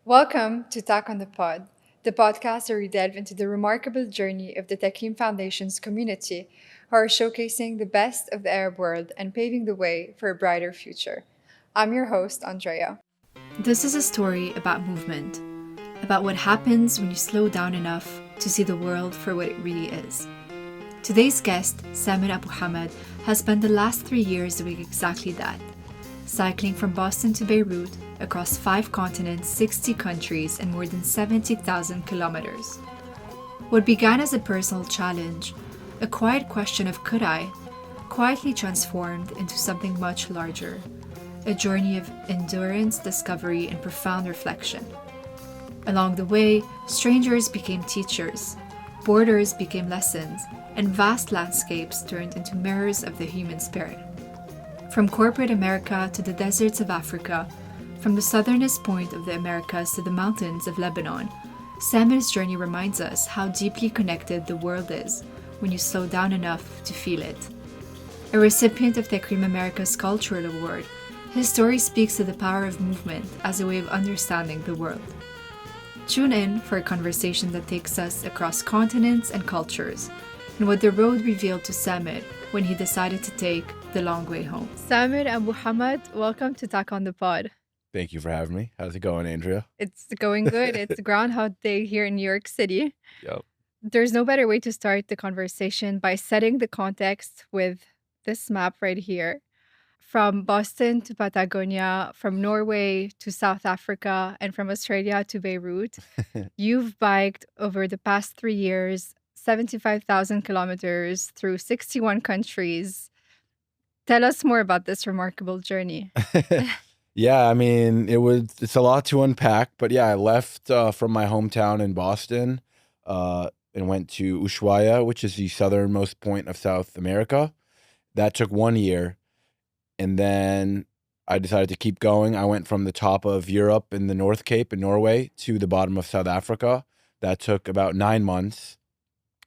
Welcome to Talk on the Pod, the podcast where we delve into the remarkable journey of the TAKREEM Foundation's community, who are showcasing the best of the Arab world and paving the way for a brighter future. I'm your host, Andrea. This is a story about movement, about what happens when you slow down enough to see the world for what it really is. Today's guest, Samer Abou Hamad, has spent the last 3 years doing exactly that, cycling from Boston to Beirut across 5 continents, 60 countries, and more than 70,000 kilometers. What began as a personal challenge, a quiet question of could I, quietly transformed into something much larger, a journey of endurance, discovery, and profound reflection. Along the way, strangers became teachers, borders became lessons, and vast landscapes turned into mirrors of the human spirit. From corporate America to the deserts of Africa, from the southernest point of the Americas to the mountains of Lebanon, Samer's journey reminds us how deeply connected the world is when you slow down enough to feel it. A recipient of TAKREEM America's Cultural Award, his story speaks to the power of movement as a way of understanding the world. Tune in for a conversation that takes us across continents and cultures, and what the road revealed to Samer when he decided to take the long way home. Samer Abou Hamad, welcome to Talk on the Pod. Thank you for having me. How's it going, Andrea? It's going good. It's Groundhog Day here in New York City. Yep. There's no better way to start the conversation by setting the context with this map right here. From Boston to Patagonia, from Norway to South Africa, and from Australia to Beirut, you've biked over the past 3 years, 75,000 kilometers through 61 countries. Tell us more about this remarkable journey. Yeah, I mean, it's a lot to unpack, but yeah, I left from my hometown in Boston and went to Ushuaia, which is the southernmost point of South America. That took 1 year. And then I decided to keep going. I went from the top of Europe in the North Cape in Norway to the bottom of South Africa. That took about 9 months.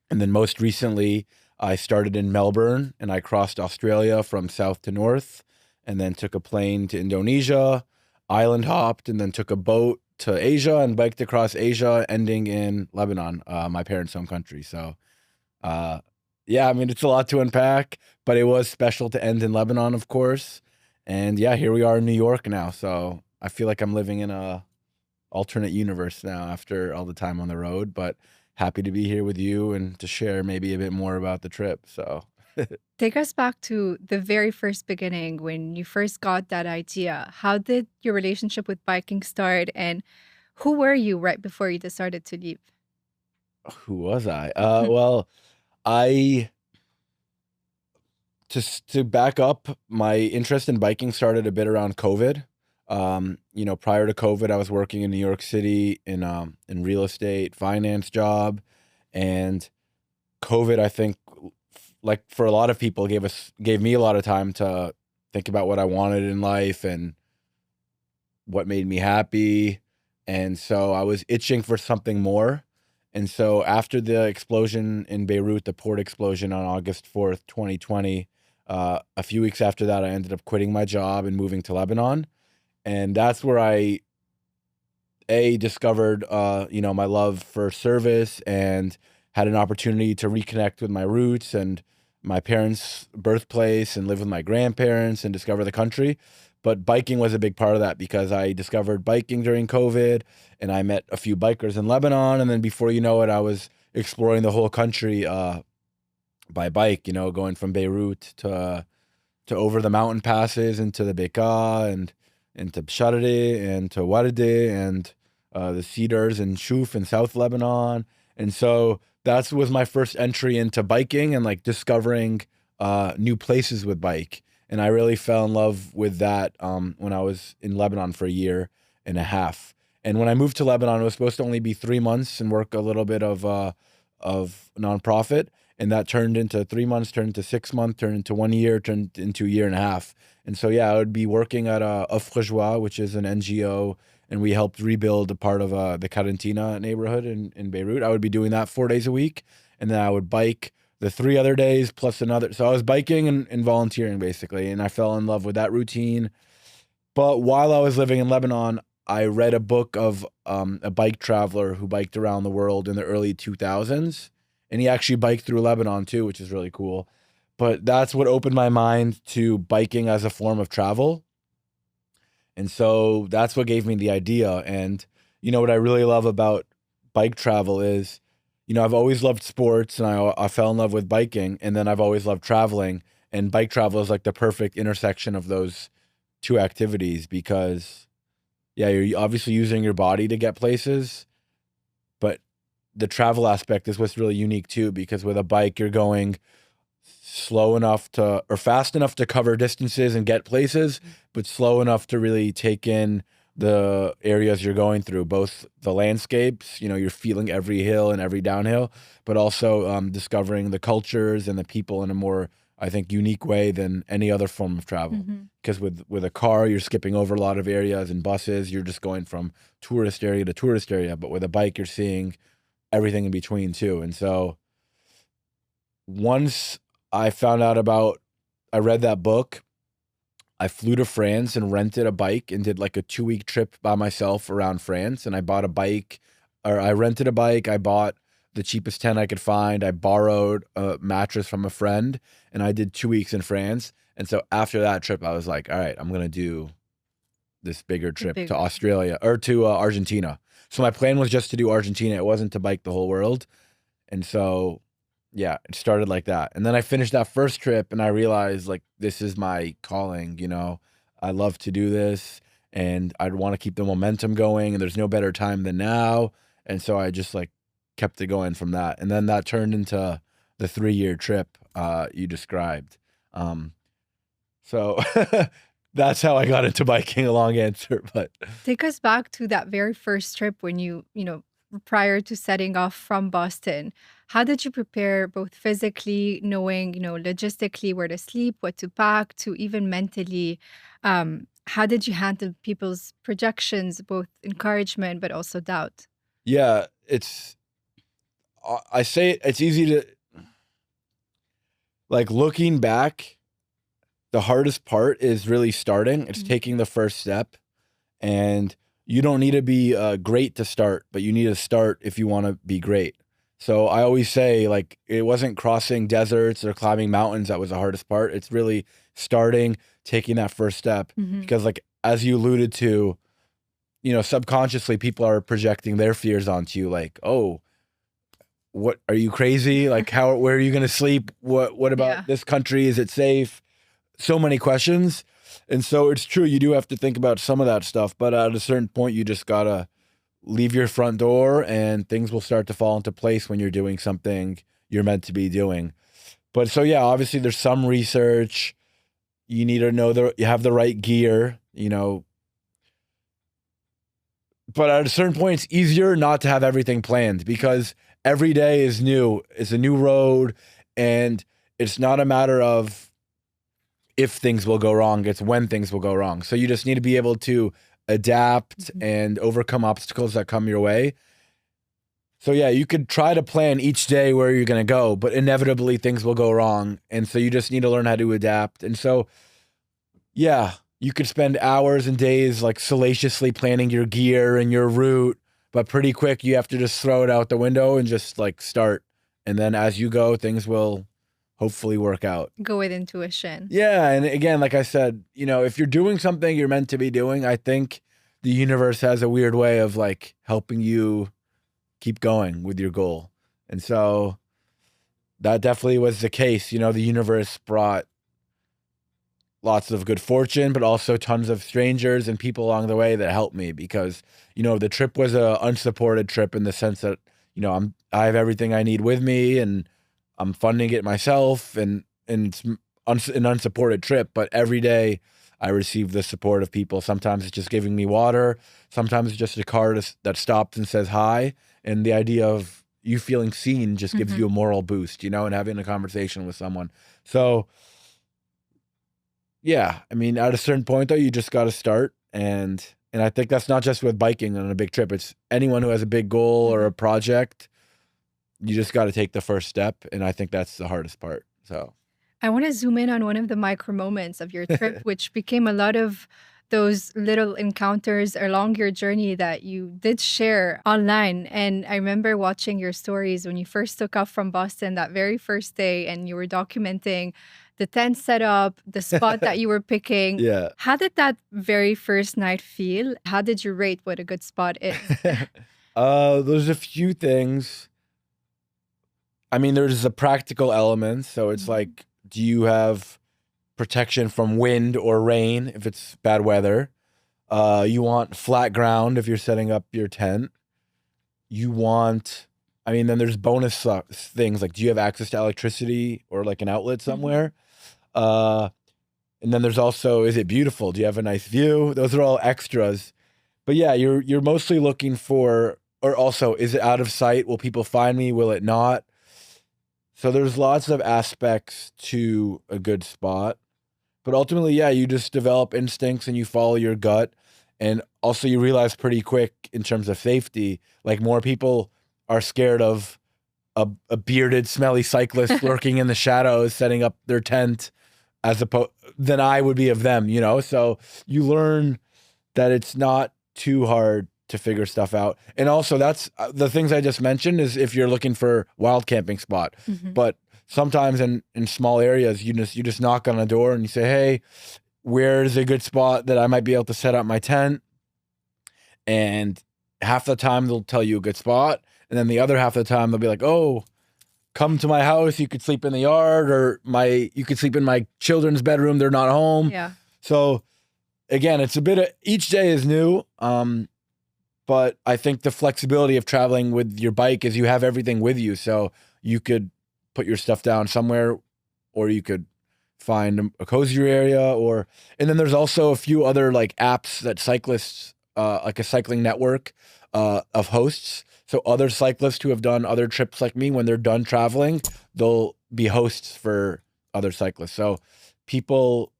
And then most recently, I started in Melbourne and I crossed Australia from south to north and then took a plane to Indonesia, island hopped, and then took a boat to Asia and biked across Asia, ending in Lebanon, my parents' home country. So, yeah, I mean, it's a lot to unpack, but it was special to end in Lebanon, of course. And yeah, here we are in New York now. So I feel like I'm living in a alternate universe now after all the time on the road, but happy to be here with you and to share maybe a bit more about the trip. So Take us back to the very first beginning when you first got that idea. How did your relationship with biking start, and who were you right before you decided to leave? who was I? Well, I to back up, my interest in biking started a bit around COVID. Prior to COVID, I was working in New York City in real estate, finance job, and COVID, I think, like for a lot of people, gave me a lot of time to think about what I wanted in life and what made me happy. And so I was itching for something more. And so after the explosion in Beirut, the port explosion on August 4th, 2020, a few weeks after that, I ended up quitting my job and moving to Lebanon. And that's where I discovered my love for service and had an opportunity to reconnect with my roots and my parents' birthplace and live with my grandparents and discover the country. But biking was a big part of that because I discovered biking during COVID and I met a few bikers in Lebanon. And then before you know it, I was exploring the whole country by bike, going from Beirut to over the mountain passes into the Bekaa and into Bsharri and to Wardi and the Cedars and Shuf in South Lebanon. And so that was my first entry into biking and like discovering new places with bike. And I really fell in love with that when I was in Lebanon for a year and a half. And when I moved to Lebanon, it was supposed to only be 3 months and work a little bit of nonprofit. And that turned into 3 months, turned into 6 months, turned into 1 year, turned into a year and a half. And so, yeah, I would be working at Offre Joie, which is an NGO, and we helped rebuild a part of the Carantina neighborhood in Beirut. I would be doing that 4 days a week, and then I would bike the 3 other days plus another. So I was biking and volunteering, basically, and I fell in love with that routine. But while I was living in Lebanon, I read a book of a bike traveler who biked around the world in the early 2000s. And he actually biked through Lebanon too, which is really cool. But that's what opened my mind to biking as a form of travel. And so that's what gave me the idea. And, what I really love about bike travel is, I've always loved sports, and I fell in love with biking, and then I've always loved traveling. And bike travel is like the perfect intersection of those two activities because, yeah, you're obviously using your body to get places, but the travel aspect is what's really unique too, because with a bike, you're going slow enough to, or fast enough to cover distances and get places, but slow enough to really take in the areas you're going through, both the landscapes, you're feeling every hill and every downhill, but also discovering the cultures and the people in a more, I think, unique way than any other form of travel. Because with a car, you're skipping over a lot of areas, and buses, you're just going from tourist area to tourist area. But with a bike, you're seeing everything in between too. And so once I read that book, I flew to France and rented a bike and did like a 2-week trip by myself around France. And I rented a bike. I bought the cheapest tent I could find. I borrowed a mattress from a friend, and I did 2 weeks in France. And so after that trip, I was like, all right, I'm going to do this bigger trip to Australia or to Argentina. So my plan was just to do Argentina. It wasn't to bike the whole world. And so, yeah, it started like that. And then I finished that first trip and I realized like, this is my calling, I love to do this and I'd want to keep the momentum going, and there's no better time than now. And so I just like kept it going from that. And then that turned into the 3-year trip you described. So that's how I got into biking, a long answer, but Take us back to that very first trip when prior to setting off from Boston. How did you prepare both physically, knowing, logistically where to sleep, what to pack, to even mentally? How did you handle people's projections, both encouragement but also doubt? yeah, I say it's easy to, like, looking back, the hardest part is really starting. It's taking the first step, and you don't need to be great to start, but you need to start if you want to be great. So I always say, like, it wasn't crossing deserts or climbing mountains that was the hardest part. It's really starting, taking that first step, because, like, as you alluded to, subconsciously people are projecting their fears onto you, like, oh, what, are you crazy? Like, where are you going to sleep? What about this country? Is it safe? So many questions. And so it's true, you do have to think about some of that stuff, but at a certain point, you just gotta leave your front door and things will start to fall into place when you're doing something you're meant to be doing. But so, yeah, obviously there's some research. You need to know you have the right gear, but at a certain point, it's easier not to have everything planned because every day is new. It's a new road, and it's not a matter of if things will go wrong, it's when things will go wrong. So you just need to be able to adapt and overcome obstacles that come your way. So yeah, you could try to plan each day where you're going to go, but inevitably things will go wrong. And so you just need to learn how to adapt. And so, yeah, you could spend hours and days like salaciously planning your gear and your route, but pretty quick you have to just throw it out the window and just like start. And then as you go, things will hopefully work out. Go with intuition. Yeah. And again, like I said, if you're doing something you're meant to be doing, I think the universe has a weird way of like helping you keep going with your goal. And so that definitely was the case. The universe brought lots of good fortune, but also tons of strangers and people along the way that helped me because, the trip was a unsupported trip in the sense that, I have everything I need with me and I'm funding it myself, and it's an unsupported trip, but every day I receive the support of people. Sometimes it's just giving me water. Sometimes it's just a car that stops and says hi. And the idea of you feeling seen just gives you a moral boost, and having a conversation with someone. So yeah, I mean, at a certain point though, you just got to start. And I think that's not just with biking on a big trip. It's anyone who has a big goal or a project. You just got to take the first step. And I think that's the hardest part. So I want to zoom in on one of the micro moments of your trip, which became a lot of those little encounters along your journey that you did share online. And I remember watching your stories when you first took off from Boston that very first day, and you were documenting the tent setup, the spot that you were picking. Yeah. How did that very first night feel? How did you rate what a good spot is? There's a few things. I mean, there's a practical element. So it's like, do you have protection from wind or rain if it's bad weather? You want flat ground if you're setting up your tent. You want, I mean, then there's bonus things like, do you have access to electricity or like an outlet somewhere? And then there's also, is it beautiful? Do you have a nice view? Those are all extras. But yeah, you're mostly looking for, or also, is it out of sight? Will people find me? Will it not? So there's lots of aspects to a good spot. But ultimately, yeah, you just develop instincts and you follow your gut. And also you realize pretty quick in terms of safety, like more people are scared of a bearded, smelly cyclist lurking in the shadows, setting up their tent as opposed than I would be of them, you know? So you learn that it's not too hard to figure stuff out. And also that's the things I just mentioned is if you're looking for wild camping spot, but sometimes in small areas, you just knock on a door and you say, hey, where's a good spot that I might be able to set up my tent? And half the time they'll tell you a good spot. And then the other half of the time they'll be like, oh, come to my house. You could sleep in the yard or you could sleep in my children's bedroom. They're not home. Yeah. So again, it's a bit of, each day is new. But I think the flexibility of traveling with your bike is you have everything with you. So you could put your stuff down somewhere, or you could find a cozier area, and then there's also a few other like apps that cyclists, like a cycling network of hosts. So other cyclists who have done other trips like me, when they're done traveling, they'll be hosts for other cyclists. So people,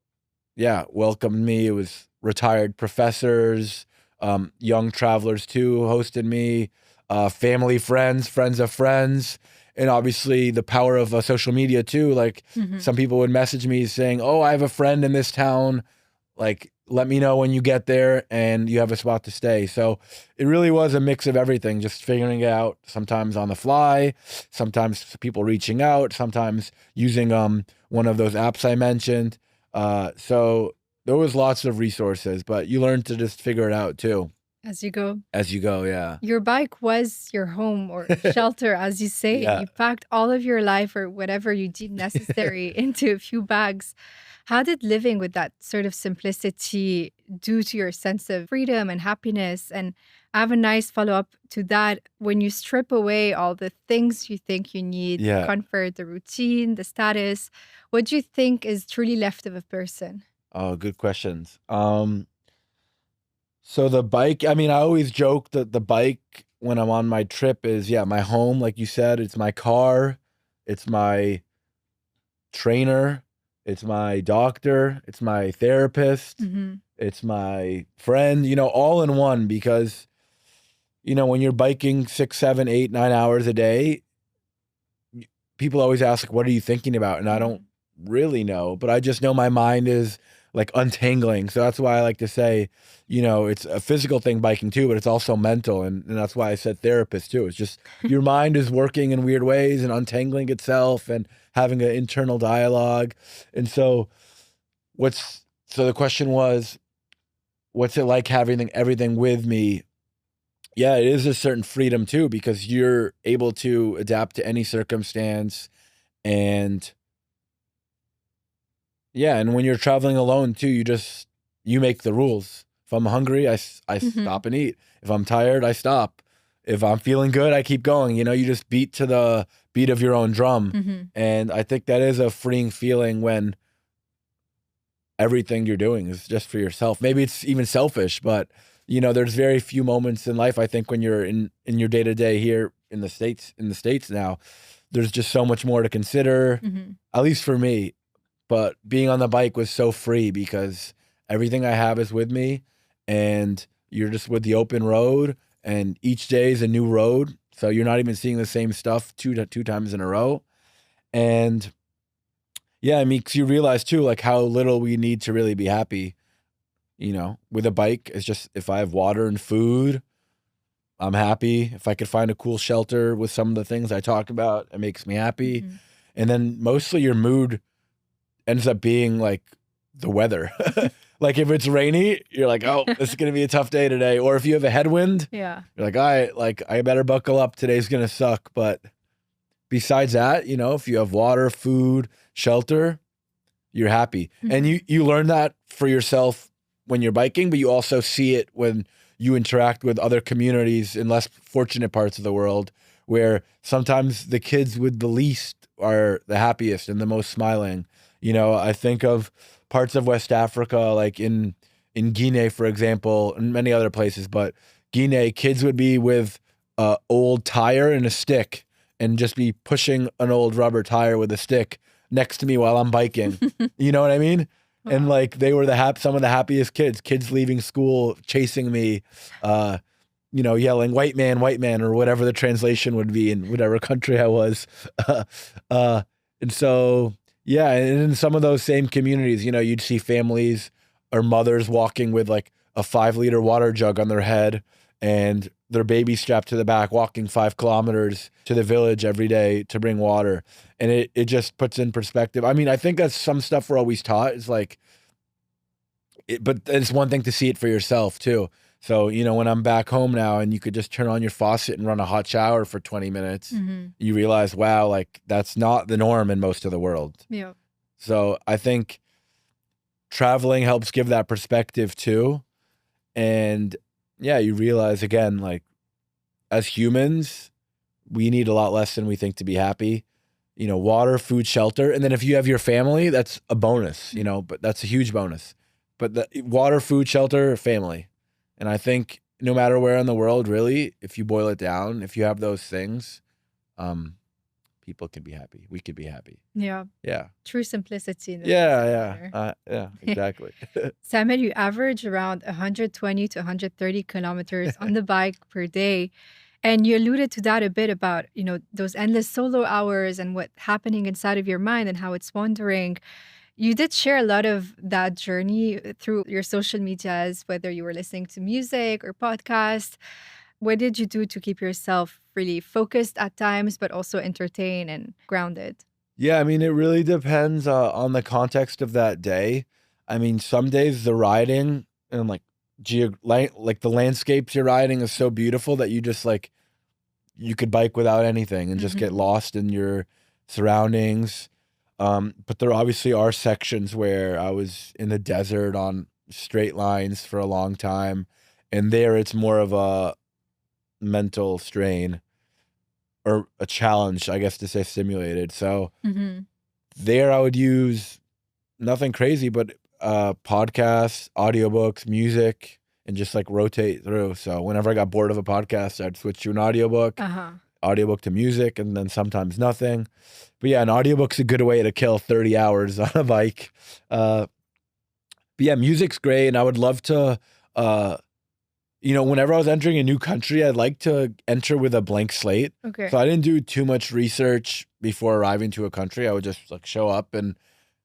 yeah, welcomed me. It was retired professors, young travelers too hosted me, family, friends of friends. And obviously the power of social media too. Like some people would message me saying, oh, I have a friend in this town. Like, let me know when you get there and you have a spot to stay. So it really was a mix of everything, just figuring it out, sometimes on the fly, sometimes people reaching out, sometimes using one of those apps I mentioned. So there was lots of resources, but you learn to just figure it out too. As you go. As you go, yeah. Your bike was your home or shelter, as you say. Yeah. You packed all of your life or whatever you deemed necessary into a few bags. How did living with that sort of simplicity do to your sense of freedom and happiness? And I have a nice follow-up to that. When you strip away all the things you think you need, the comfort, the routine, the status, what do you think is truly left of a person? Oh, good questions. So the bike, I mean, I always joke that the bike when I'm on my trip is, yeah, my home. Like you said, it's my car, it's my trainer, it's my doctor, it's my therapist, it's my friend, you know, all in one. Because, you know, when you're biking 6, 7, 8, 9 hours a day, people always ask, like, what are you thinking about? And I don't really know, but I just know my mind is like untangling. So that's why I like to say, you know, it's a physical thing, biking too, but it's also mental. And that's why I said therapist too. It's just your mind is working in weird ways and untangling itself and having an internal dialogue. And so the question was, what's it like having everything with me? Yeah, it is a certain freedom too, because you're able to adapt to any circumstance. And yeah, and when you're traveling alone too, you make the rules. If I'm hungry, I stop and eat. If I'm tired, I stop. If I'm feeling good, I keep going. You know, you just beat to the beat of your own drum. And I think that is a freeing feeling when everything you're doing is just for yourself. Maybe it's even selfish, but you know, there's very few moments in life, I think, when you're in your day-to-day here in the States now, there's just so much more to consider, at least for me. But being on the bike was so free because everything I have is with me, and you're just with the open road, and each day is a new road. So you're not even seeing the same stuff two times in a row. And yeah, I mean, 'cause you realize too, like how little we need to really be happy. You know, with a bike, it's just if I have water and food, I'm happy. If I could find a cool shelter with some of the things I talked about, it makes me happy. Mhm. And then mostly your mood ends up being like the weather. Like if it's rainy, you're like, oh, this is gonna be a tough day today. Or if you have a headwind, Yeah. you're like, all right, like I better buckle up. Today's gonna suck. But besides that, you know, if you have water, food, shelter, you're happy. And you learn that for yourself when you're biking, but you also see it when you interact with other communities in less fortunate parts of the world, where sometimes the kids with the least are the happiest and the most smiling. You know, I think of parts of West Africa, like in Guinea, for example, and many other places, but Guinea, kids would be with a old tire and a stick and just be pushing an old rubber tire with a stick next to me while I'm biking. You know what I mean? And like they were some of the happiest kids leaving school, chasing me, you know, yelling white man, or whatever the translation would be in whatever country I was. And so, yeah, and in some of those same communities, you know, you'd see families or mothers walking with like a 5-liter water jug on their head and their baby strapped to the back, walking 5 kilometers to the village every day to bring water. And it just puts in perspective. I mean, I think that's some stuff we're always taught is like, but it's one thing to see it for yourself too. So, you know, when I'm back home now and you could just turn on your faucet and run a hot shower for 20 minutes, you realize, wow, like that's not the norm in most of the world. Yeah. So I think traveling helps give that perspective too. And yeah, you realize again, like as humans, we need a lot less than we think to be happy. You know, water, food, shelter. And then if you have your family, that's a bonus, you know, but that's a huge bonus. But the water, food, shelter, family. And I think no matter where in the world, really, if you boil it down, if you have those things, people can be happy. We could be happy. Yeah. Yeah. True simplicity. In the Yeah, exactly. Samer, you average around 120 to 130 kilometers on the bike per day. And you alluded to that a bit about, you know, those endless solo hours and what's happening inside of your mind and how it's wandering. You did share a lot of that journey through your social medias, whether you were listening to music or podcasts. What did you do to keep yourself really focused at times, but also entertained and grounded? Yeah, I mean, it really depends on the context of that day. I mean, some days the riding and like like the landscapes you're riding is so beautiful that you just like you could bike without anything and just get lost in your surroundings. But there obviously are sections where I was in the desert on straight lines for a long time, and there it's more of a mental strain or a challenge, I guess to say stimulated. So there I would use nothing crazy, but podcasts, audiobooks, music, and just like rotate through. So whenever I got bored of a podcast, I'd switch to an audiobook, audiobook to music, and then sometimes nothing. But yeah, an audiobook's a good way to kill 30 hours on a bike. But yeah, music's great, and I would love to, you know, whenever I was entering a new country, I'd like to enter with a blank slate. Okay. So I didn't do too much research before arriving to a country. I would just like show up and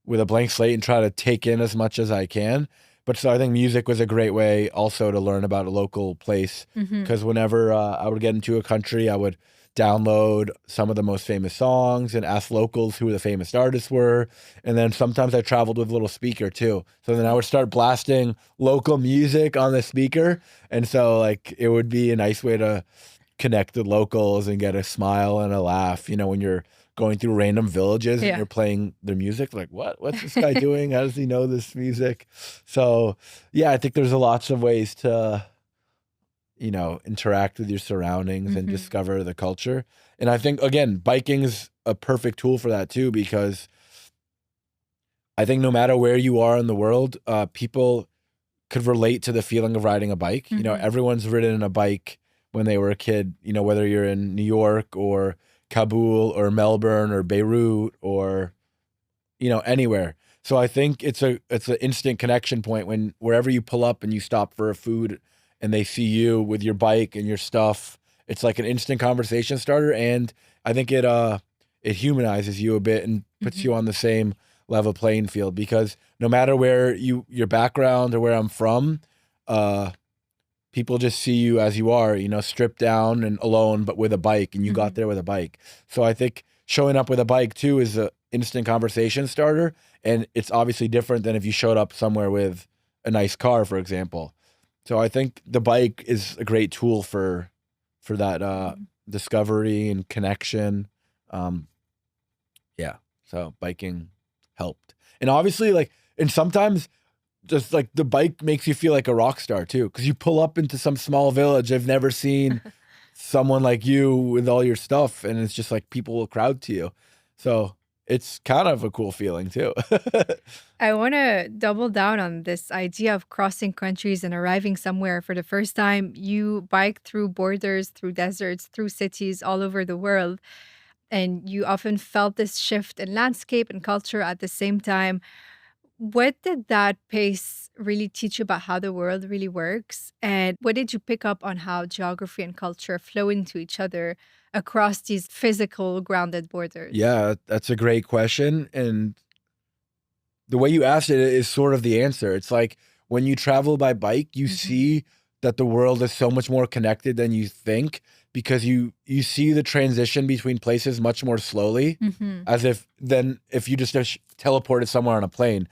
with a blank slate and try to take in as much as I can. But so I think music was a great way also to learn about a local place, because whenever I would get into a country, I would download some of the most famous songs and ask locals who the famous artists were. And then sometimes I traveled with a little speaker too. So then I would start blasting local music on the speaker. And so like it would be a nice way to connect with locals and get a smile and a laugh, you know, when you're going through random villages and you're playing their music, like what's this guy doing? How does he know this music? So yeah, I think there's lots of ways to, you know, interact with your surroundings and discover the culture. And I think, again, biking is a perfect tool for that too, because I think no matter where you are in the world, people could relate to the feeling of riding a bike. You know, everyone's ridden a bike when they were a kid, you know, whether you're in New York or Kabul or Melbourne or Beirut or, you know, anywhere. So I think it's an instant connection point when wherever you pull up and you stop for a food and they see you with your bike and your stuff, it's like an instant conversation starter. And I think it humanizes you a bit and puts you on the same level playing field, because no matter where your background or where I'm from, people just see you as you are, stripped down and alone, but with a bike, and you got there with a bike. So I think showing up with a bike too is an instant conversation starter, and it's obviously different than if you showed up somewhere with a nice car, for example. So I think the bike is a great tool for that discovery and connection. Yeah, so biking helped, and obviously, and sometimes just the bike makes you feel like a rock star too, because you pull up into some small village. I've never seen someone like you with all your stuff, and it's just like people will crowd to you. So it's kind of a cool feeling too. I want to double down on this idea of crossing countries and arriving somewhere for the first time. You bike through borders, through deserts, through cities all over the world, and you often felt this shift in landscape and culture at the same time. What did that pace really teach you about how the world really works? And what did you pick up on how geography and culture flow into each other across these physical, grounded borders? Yeah, that's a great question. And the way you asked it is sort of the answer. It's like when you travel by bike, you see that the world is so much more connected than you think, because you see the transition between places much more slowly, as if you just teleported somewhere on a plane,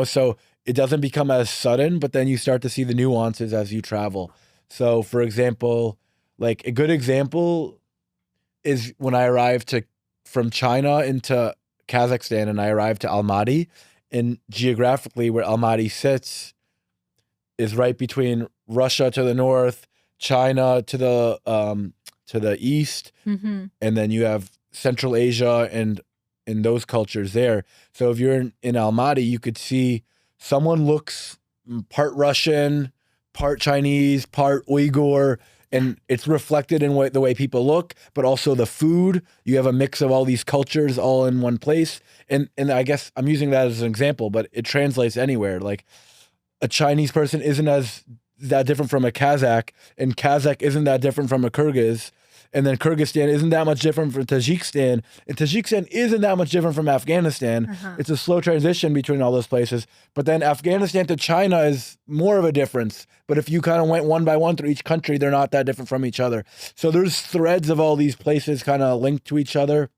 so it doesn't become as sudden, but then you start to see the nuances as you travel. So for example, like a good example is when I arrived from China into Kazakhstan, and I arrived to Almaty, and geographically where Almaty sits is right between Russia to the north, China to the east, and then you have Central Asia and those cultures there. So if you're in Almaty, you could see someone looks part Russian, part Chinese, part Uyghur, and it's reflected in the way people look, but also the food. You have a mix of all these cultures all in one place. And I guess I'm using that as an example, but it translates anywhere. Like a Chinese person isn't that different from a Kazakh, and Kazakh isn't that different from a Kyrgyz. And then Kyrgyzstan isn't that much different from Tajikistan, and Tajikistan isn't that much different from Afghanistan. It's a slow transition between all those places. But then Afghanistan to China is more of a difference. But if you kind of went one by one through each country, they're not that different from each other. So there's threads of all these places kind of linked to each other.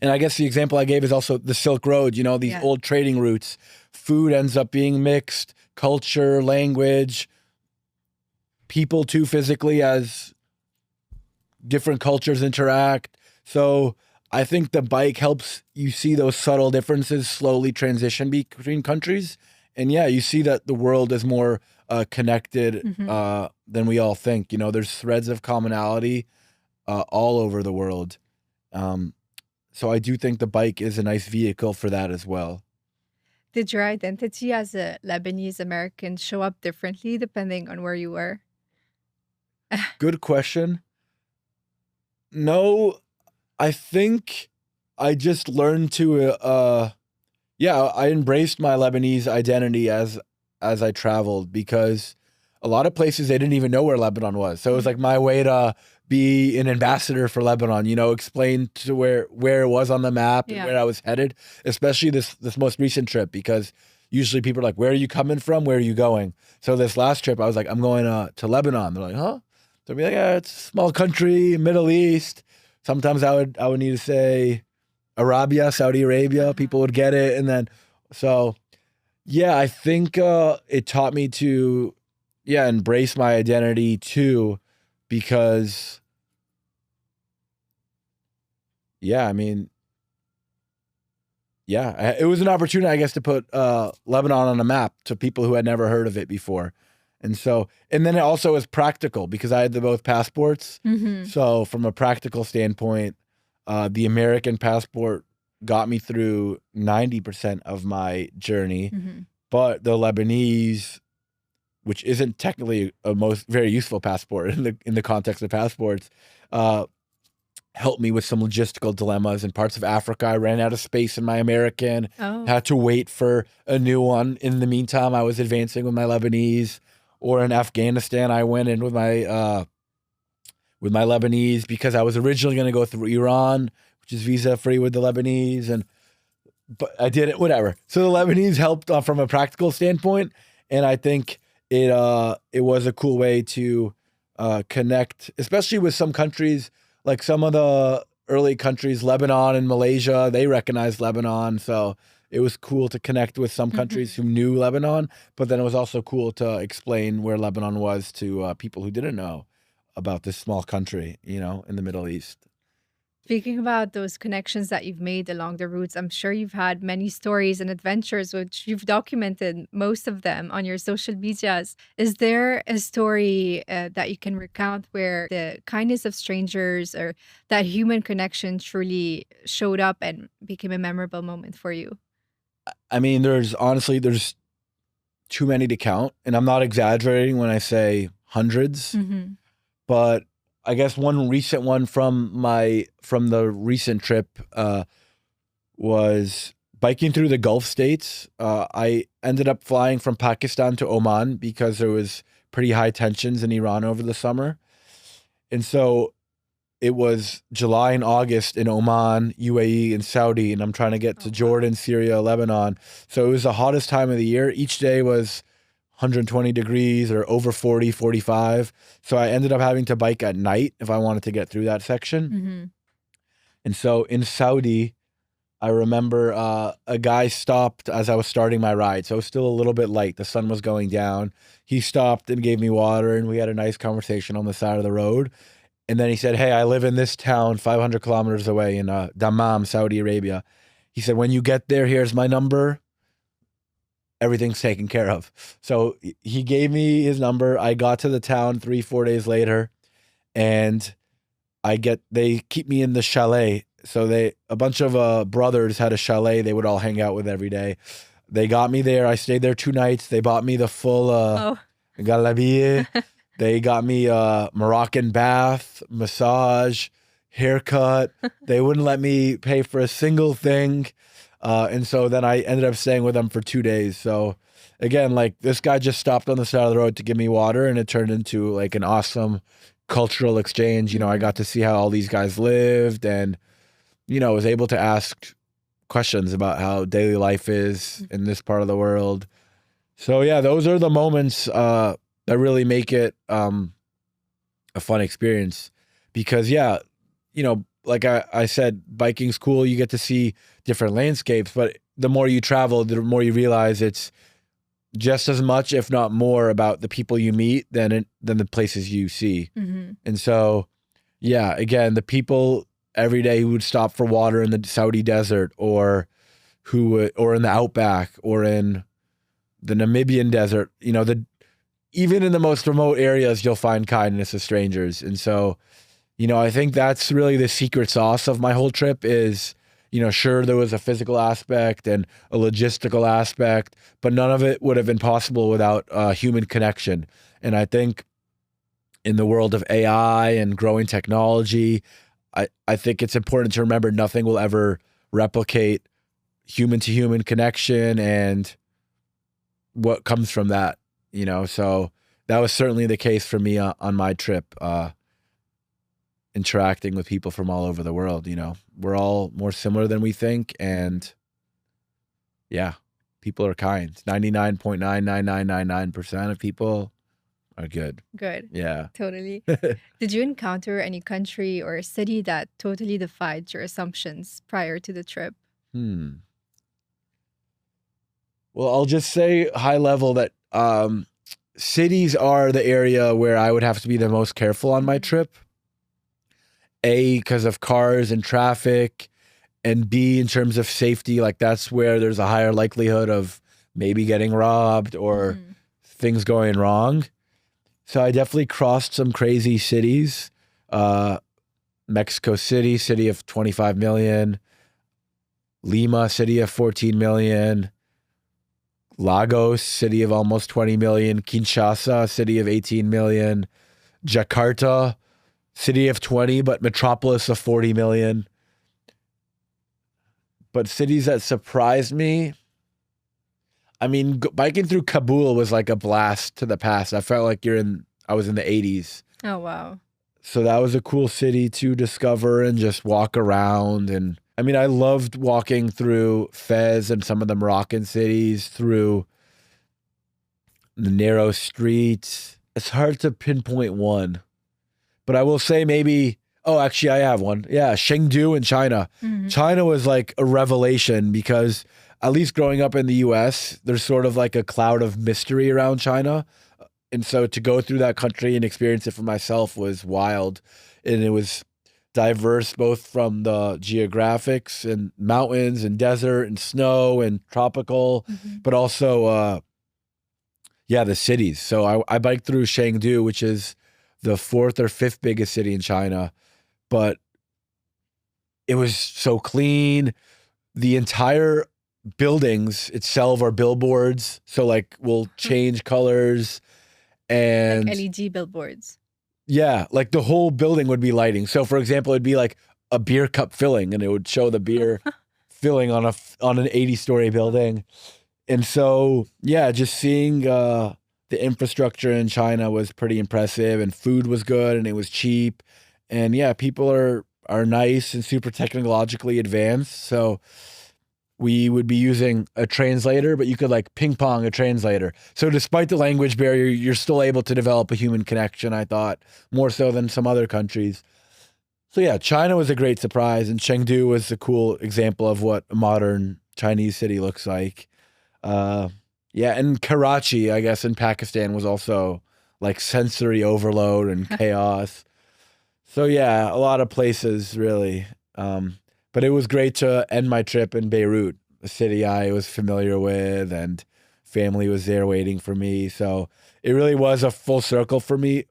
And I guess the example I gave is also the Silk Road, these old trading routes. Food ends up being mixed, culture, language, people too physically as different cultures interact. So I think the bike helps you see those subtle differences slowly transition between countries. And yeah, you see that the world is more connected than we all think. There's threads of commonality all over the world. So I do think the bike is a nice vehicle for that as well. Did your identity as a Lebanese American show up differently depending on where you were? Good question. No, I think I just learned to, I embraced my Lebanese identity as I traveled, because a lot of places they didn't even know where Lebanon was. So it was like my way to be an ambassador for Lebanon, explain to where it was on the map and where I was headed, especially this most recent trip, because usually people are like, where are you coming from? Where are you going? So this last trip, I was like, I'm going to Lebanon. They're like, huh? So I'd be like, it's a small country, Middle East. Sometimes I would need to say Arabia, Saudi Arabia. People would get it. And then, so yeah, I think it taught me to, embrace my identity too, because it was an opportunity, I guess, to put Lebanon on a map to people who had never heard of it before. And then it also was practical, because I had both passports. So from a practical standpoint, the American passport got me through 90% of my journey, but the Lebanese, which isn't technically a very useful passport in the context of passports, helped me with some logistical dilemmas. In parts of Africa, I ran out of space in my American, had to wait for a new one. In the meantime, I was advancing with my Lebanese. Or in Afghanistan, I went in with my Lebanese, because I was originally going to go through Iran, which is visa free with the Lebanese, and but I did it, whatever. So the Lebanese helped from a practical standpoint, and I think it was a cool way to connect, especially with some countries, like some of the early countries, Lebanon and Malaysia, they recognized Lebanon. So it was cool to connect with some countries who knew Lebanon, but then it was also cool to explain where Lebanon was to people who didn't know about this small country, in the Middle East. Speaking about those connections that you've made along the routes, I'm sure you've had many stories and adventures, which you've documented most of them on your social medias. Is there a story that you can recount where the kindness of strangers or that human connection truly showed up and became a memorable moment for you? I mean, there's too many to count, and I'm not exaggerating when I say hundreds, but I guess one recent one from the recent trip was biking through the Gulf states. I ended up flying from Pakistan to Oman because there was pretty high tensions in Iran over the summer. And so it was July and August in Oman, UAE, and Saudi, and I'm trying to get to Jordan, Syria, Lebanon. So it was the hottest time of the year. Each day was 120 degrees or over 40, 45. So I ended up having to bike at night if I wanted to get through that section. And so in Saudi, I remember a guy stopped as I was starting my ride. So it was still a little bit light. The sun was going down. He stopped and gave me water, and we had a nice conversation on the side of the road. And then he said, hey, I live in this town 500 kilometers away in Dammam, Saudi Arabia. He said, when you get there, here's my number. Everything's taken care of. So he gave me his number. I got to the town 3-4 days later, and they keep me in the chalet. So a bunch of brothers had a chalet they would all hang out with every day. They got me there. I stayed there 2 nights. They bought me the full galabiye. They got me a Moroccan bath, massage, haircut. They wouldn't let me pay for a single thing. And so then I ended up staying with them for 2 days. So again, like this guy just stopped on the side of the road to give me water, and it turned into like an awesome cultural exchange. I got to see how all these guys lived, and, was able to ask questions about how daily life is in this part of the world. So yeah, those are the moments that really make it a fun experience, because like I said, biking's cool. You get to see different landscapes, but the more you travel, the more you realize it's just as much, if not more, about the people you meet than the places you see. And so, yeah, again, the people every day who would stop for water in the Saudi desert, or in the outback, or in the Namibian desert, even in the most remote areas, you'll find kindness of strangers. And so, I think that's really the secret sauce of my whole trip is, sure, there was a physical aspect and a logistical aspect, but none of it would have been possible without human connection. And I think in the world of AI and growing technology, I think it's important to remember nothing will ever replicate human-to-human connection and what comes from that, So that was certainly the case for me on my trip, interacting with people from all over the world. We're all more similar than we think, and yeah, people are kind. 99.99999% of people are good. Good. Yeah. Totally. Did you encounter any country or city that totally defied your assumptions prior to the trip? Well, I'll just say high level that cities are the area where I would have to be the most careful on my trip. A, because of cars and traffic, and B, in terms of safety, like that's where there's a higher likelihood of maybe getting robbed or things going wrong. So I definitely crossed some crazy cities. Mexico City, city of 25 million. Lima, city of 14 million. Lagos, city of almost 20 million. Kinshasa, city of 18 million. Jakarta, city of 20, but metropolis of 40 million. But cities that surprised me, I mean, biking through Kabul was like a blast to the past. I felt like I was in the 80s. Oh, wow. So that was a cool city to discover and just walk around. And I mean, I loved walking through Fez and some of the Moroccan cities, through the narrow streets. It's hard to pinpoint one, but I will say maybe, oh, actually, I have one. Yeah, Chengdu in China. Mhm. China was like a revelation because, at least growing up in the US, there's sort of like a cloud of mystery around China. And so to go through that country and experience it for myself was wild. And it was diverse both from the geographics and mountains and desert and snow and tropical, Mhm. but also, yeah, the cities. So I biked through Chengdu, which is the fourth or fifth biggest city in China, but it was so clean. The entire buildings itself are billboards. So like we'll change colors Like and LED billboards. yeah, like the whole building would be lighting. So for example, it'd be like a beer cup filling and it would show the beer filling on an 80-story building. And so, yeah, just seeing the infrastructure in China was pretty impressive, and food was good and it was cheap. And yeah, people are nice and super technologically advanced. So we would be using a translator, but you could like ping pong a translator. So despite the language barrier, you're still able to develop a human connection, I thought, more so than some other countries. So yeah, China was a great surprise, and Chengdu was a cool example of what a modern Chinese city looks like. Uh, yeah, and Karachi, I guess, in Pakistan was also like sensory overload and chaos. So yeah, a lot of places really. But it was great to end my trip in Beirut, a city I was familiar with, and family was there waiting for me. So it really was a full circle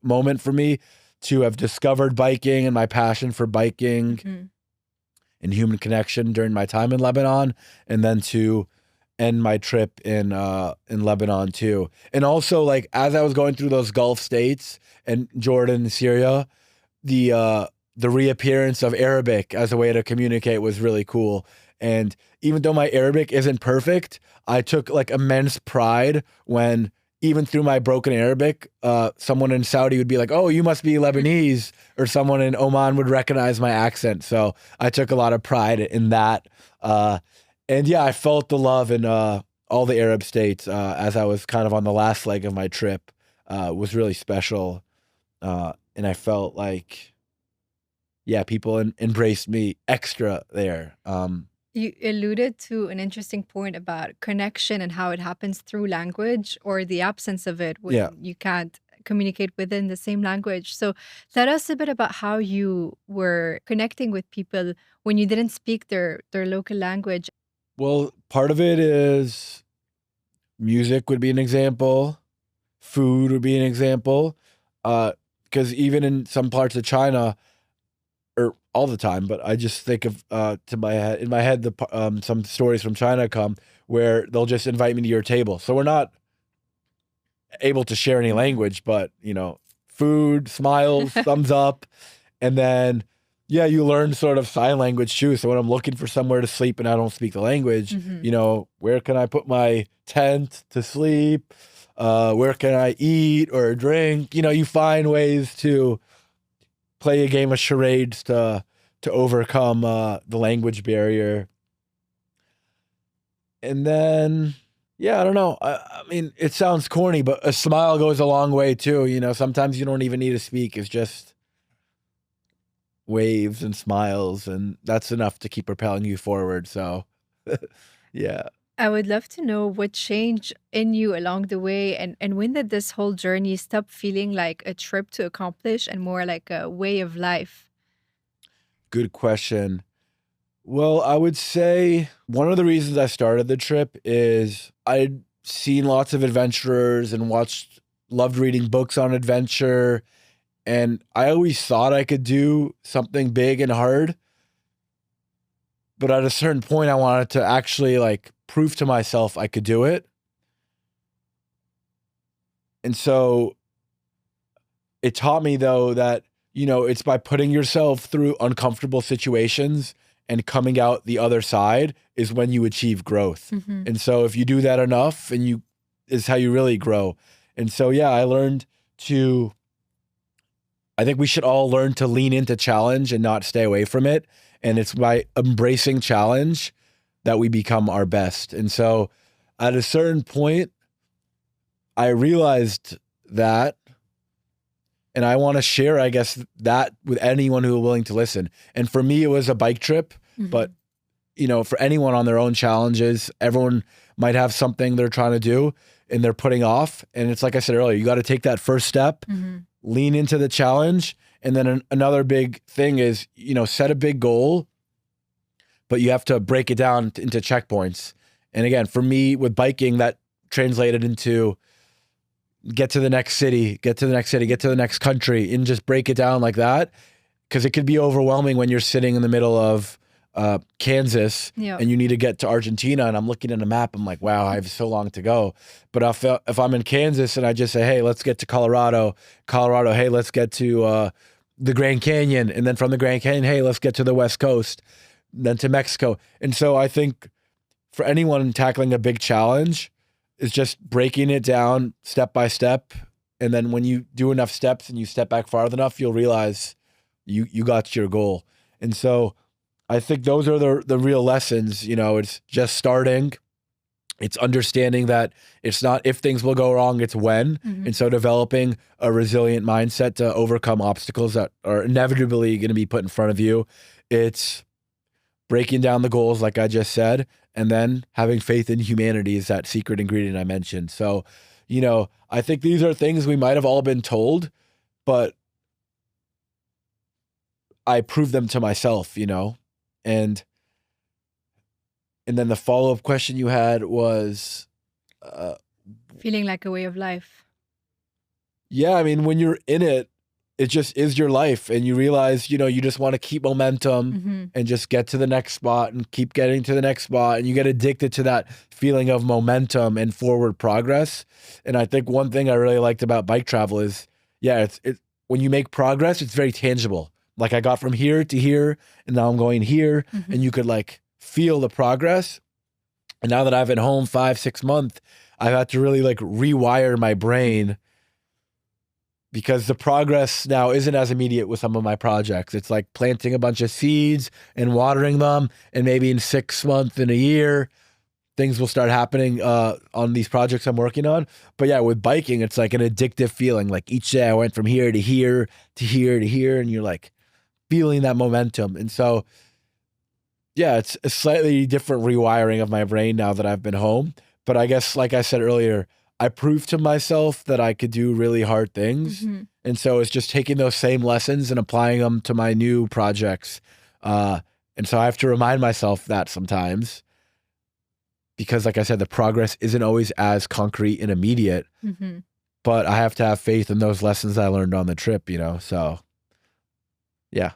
moment for me to have discovered biking and my passion for biking Mhm. and human connection during my time in Lebanon, and then to end my trip in Lebanon too. And also, like, as I was going through those Gulf states and Jordan and Syria, the reappearance of Arabic as a way to communicate was really cool. And even though my Arabic isn't perfect, I took like immense pride when, even through my broken Arabic, someone in Saudi would be like, "Oh, you must be Lebanese," or someone in Oman would recognize my accent. So I took a lot of pride in that. Uh, and yeah, I felt the love in all the Arab states as I was kind of on the last leg of my trip. Was really special. And I felt like, yeah, people embraced me extra there. You alluded to an interesting point about connection and how it happens through language or the absence of it Yeah. when you can't communicate within the same language. So, tell us a bit about how you were connecting with people when you didn't speak their local language. Well, part of it is music would be an example. Food would be an example. Because even in some parts of China, or all the time, but I just think of in my head, some stories from China come where they'll just invite me to your table. So we're not able to share any Mhm. language, but food, smiles, thumbs up, and then yeah, you learn sort of sign language too. So when I'm looking for somewhere to sleep and I don't speak the language, Mhm. where can I put my tent to sleep? Where can I eat or drink? You find ways to play a game of charades to overcome the language barrier. And then, yeah, I don't know. I mean, it sounds corny, but a smile goes a long way too. Sometimes you don't even need to speak. It's just waves and smiles, and that's enough to keep propelling you forward. So, yeah. I would love to know what changed in you along the way, and when did this whole journey stop feeling like a trip to accomplish and more like a way of life? Good question. Well, I would say one of the reasons I started the trip is I'd seen lots of adventurers and loved reading books on adventure. And I always thought I could do something big and hard. But at a certain point, I wanted to actually like prove to myself I could do it. And so it taught me, though, that, it's by putting yourself through uncomfortable situations and coming out the other side is when you achieve growth. Mhm. And so if you do that enough, is how you really grow. And so, yeah, I think we should all learn to lean into challenge and not stay away from it. And it's by embracing challenge that we become our best. And so at a certain point, I realized that, and I want to share, I guess, that with anyone who is willing to listen. And for me, it was a bike trip, but for anyone on their own challenges, everyone might have something they're trying to do and they're putting off. And it's like I said earlier, you got to take that first step, lean into the challenge. And then another big thing is, set a big goal, but you have to break it down into checkpoints. And again, for me with biking, that translated into get to the next city, get to the next city, get to the next country, and just break it down like that. Because it could be overwhelming when you're sitting in the middle of Kansas and you need to get to Argentina, and I'm looking at a map, I'm like, wow, I have so long to go. But if I'm in Kansas and I just say, hey, let's get to Colorado, hey, let's get to the Grand Canyon, and then from the Grand Canyon, hey, let's get to the West Coast, then to Mexico. And so I think for anyone tackling a big challenge is just breaking it down step by step. And then when you do enough steps and you step back far enough, you'll realize you got to your goal. And so I think those are the real lessons. It's just starting. It's understanding that it's not if things will go wrong, it's when. And so developing a resilient mindset to overcome obstacles that are inevitably going to be put in front of you. It's breaking down the goals, like I just said, and then having faith in humanity is that secret ingredient I mentioned. So, I think these are things we might have all been told, but I proved them to myself, and then the follow-up question you had was feeling like a way of life. Yeah, I mean, when you're in it, it just is your life, and you realize, you just want to keep momentum and just get to the next spot and keep getting to the next spot, and you get addicted to that feeling of momentum and forward progress. And I think one thing I really liked about bike travel is, it's when you make progress, it's very tangible. Like I got from here to here, and now I'm going here, and you could like feel the progress. And now that I've been home 5-6 months, I've had to really like rewire my brain, because the progress now isn't as immediate with some of my projects. It's like planting a bunch of seeds and watering them, and maybe in 6 months, in a year, things will start happening on these projects I'm working on. But yeah, with biking, it's like an addictive feeling. Like each day I went from here to here to here to here, and you're like feeling that momentum. And so, yeah, it's a slightly different rewiring of my brain now that I've been home. But I guess, like I said earlier, I proved to myself that I could do really hard things. And so it's just taking those same lessons and applying them to my new projects. And so I have to remind myself that sometimes, because like I said, the progress isn't always as concrete and immediate, but I have to have faith in those lessons I learned on the trip, so yeah.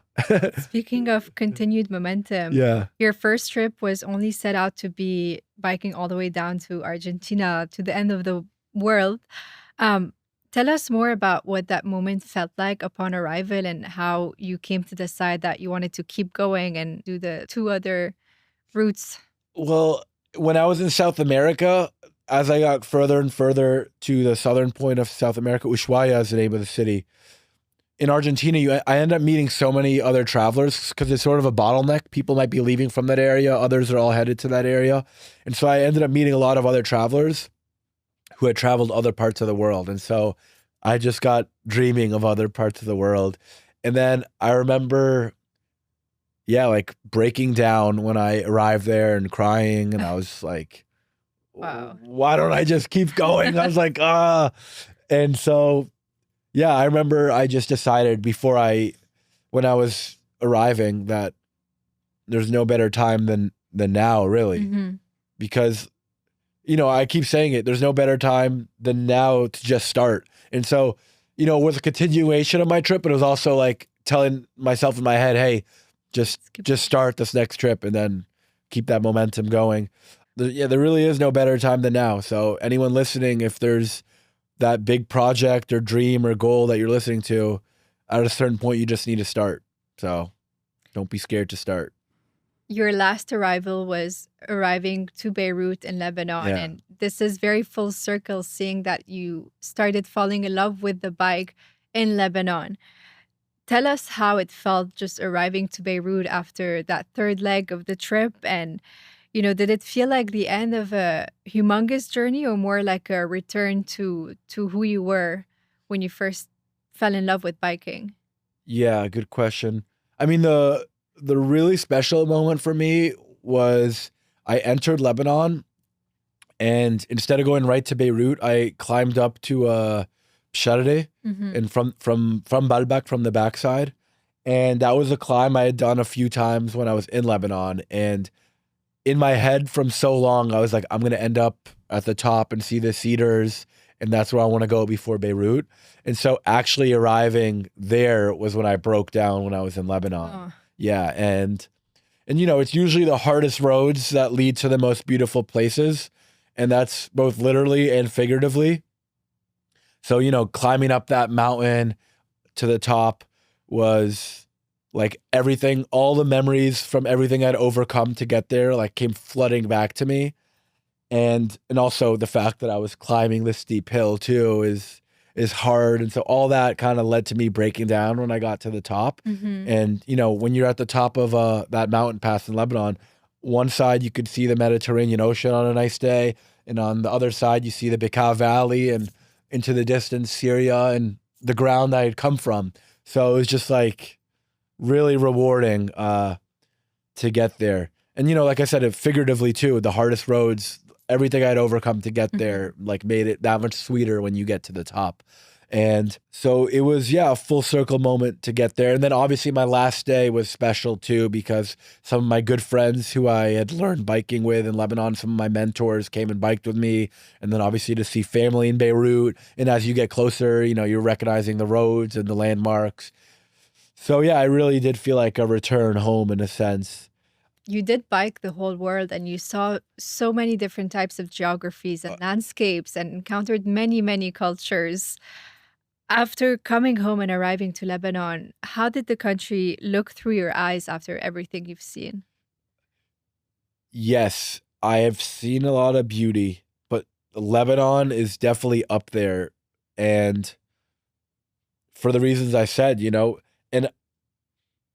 Speaking of continued momentum, your first trip was only set out to be biking all the way down to Argentina, to the end of the world. Tell us more about what that moment felt like upon arrival, and how you came to decide that you wanted to keep going and do the 2 other routes. Well, when I was in South America, as I got further and further to the southern point of South America, Ushuaia is the name of the city. In Argentina, I end up meeting so many other travelers because it's sort of a bottleneck. People might be leaving from that area. Others are all headed to that area. And so I ended up meeting a lot of other travelers who had traveled other parts of the world. And so I just got dreaming of other parts of the world. And then I remember, like breaking down when I arrived there and crying. And I was like, wow, why don't I just keep going? I was like, And so, I remember I just decided when I was arriving, that there's no better time than now, really. Because, I keep saying it, there's no better time than now to just start. And so, it was a continuation of my trip, but it was also like telling myself in my head, hey, just start this next trip and then keep that momentum going. There really is no better time than now. So anyone listening, if there's that big project or dream or goal that you're listening to, at a certain point, you just need to start. So don't be scared to start. Your last arrival was arriving to Beirut in Lebanon. And this is very full circle, seeing that you started falling in love with the bike in Lebanon. Tell us how it felt just arriving to Beirut after that third leg of the trip. And, did it feel like the end of a humongous journey or more like a return to who you were when you first fell in love with biking? Yeah, good question. I mean, the really special moment for me was I entered Lebanon, and instead of going right to Beirut, I climbed up to Sharde, Hmm. and from Baalbek, from the backside. And that was a climb I had done a few times when I was in Lebanon. And in my head from so long, I was like, I'm gonna end up at the top and see the cedars, and that's where I want to go before Beirut. And so actually arriving there was when I broke down when I was in Lebanon. Oh. Yeah, and it's usually the hardest roads that lead to the most beautiful places, and that's both literally and figuratively. So, climbing up that mountain to the top was like everything, all the memories from everything I'd overcome to get there, like came flooding back to me. And also the fact that I was climbing this steep hill too is hard. And so all that kind of led to me breaking down when I got to the top. Hmm. And when you're at the top of that mountain pass in Lebanon, one side you could see the Mediterranean Ocean on a nice day, and on the other side you see the Bekaa Valley, and into the distance Syria and the ground I had come from. So it was just like really rewarding to get there. And like I said, it figuratively too, the hardest roads, everything I'd overcome to get Hmm. there, like made it that much sweeter when you get to the top. And so it was, yeah, a full circle moment to get there. And then obviously my last day was special too, because some of my good friends who I had learned biking with in Lebanon, some of my mentors came and biked with me. And then obviously to see family in Beirut. And as you get closer, you're recognizing the roads and the landmarks. So yeah, I really did feel like a return home in a sense. You did bike the whole world and you saw so many different types of geographies and landscapes and encountered many, many cultures. After coming home and arriving to Lebanon, how did the country look through your eyes after everything you've seen? Yes, I have seen a lot of beauty, but Lebanon is definitely up there. And for the reasons I said, and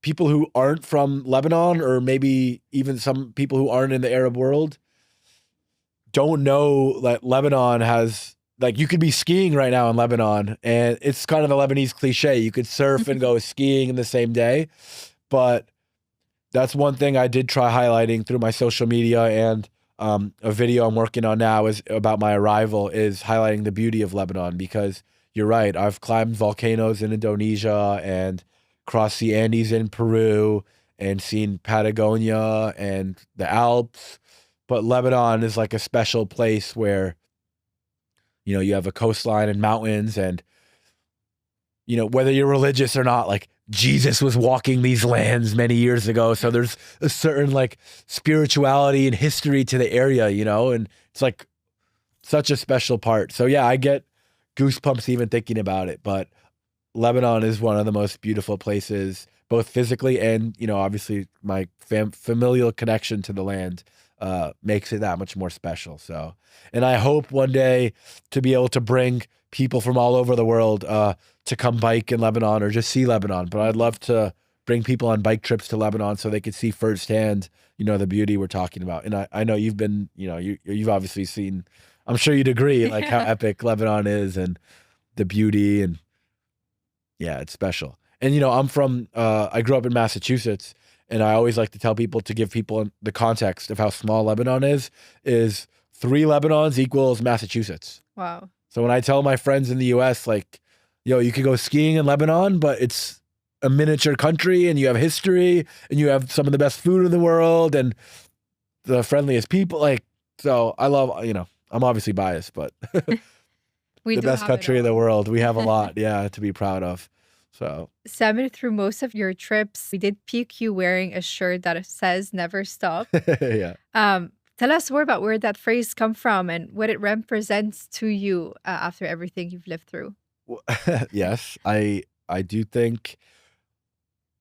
people who aren't from Lebanon, or maybe even some people who aren't in the Arab world, don't know that Lebanon has, like, you could be skiing right now in Lebanon, and it's kind of the Lebanese cliche. You could surf and go skiing in the same day. But that's one thing I did try highlighting through my social media, and a video I'm working on now is about my arrival, is highlighting the beauty of Lebanon, because you're right. I've climbed volcanoes in Indonesia and crossed the Andes in Peru and seen Patagonia and the Alps. But Lebanon is like a special place where, you have a coastline and mountains, and, whether you're religious or not, like Jesus was walking these lands many years ago. So there's a certain like spirituality and history to the area, and it's like such a special part. So yeah, I get goosebumps even thinking about it. But Lebanon is one of the most beautiful places, both physically and, obviously my familial connection to the land makes it that much more special. So, and I hope one day to be able to bring people from all over the world to come bike in Lebanon or just see Lebanon. But I'd love to bring people on bike trips to Lebanon so they could see firsthand, the beauty we're talking about. And I know you've been, you've obviously seen, I'm sure you'd agree, like how Yeah. epic Lebanon is and the beauty, and yeah, it's special. And I grew up in Massachusetts, and I always like to tell people, to give people the context of how small Lebanon is 3 Lebanons equals Massachusetts. Wow. So when I tell my friends in the US, like, you could go skiing in Lebanon, but it's a miniature country, and you have history, and you have some of the best food in the world and the friendliest people. Like, so I love, I'm obviously biased, but We the do best have it country in the all. world. We have a lot, yeah, to be proud of. So Samir, through most of your trips, we did peek you wearing a shirt that says never stop. yeah. Tell us more about where that phrase come from and what it represents to you after everything you've lived through. Well, yes, I do think,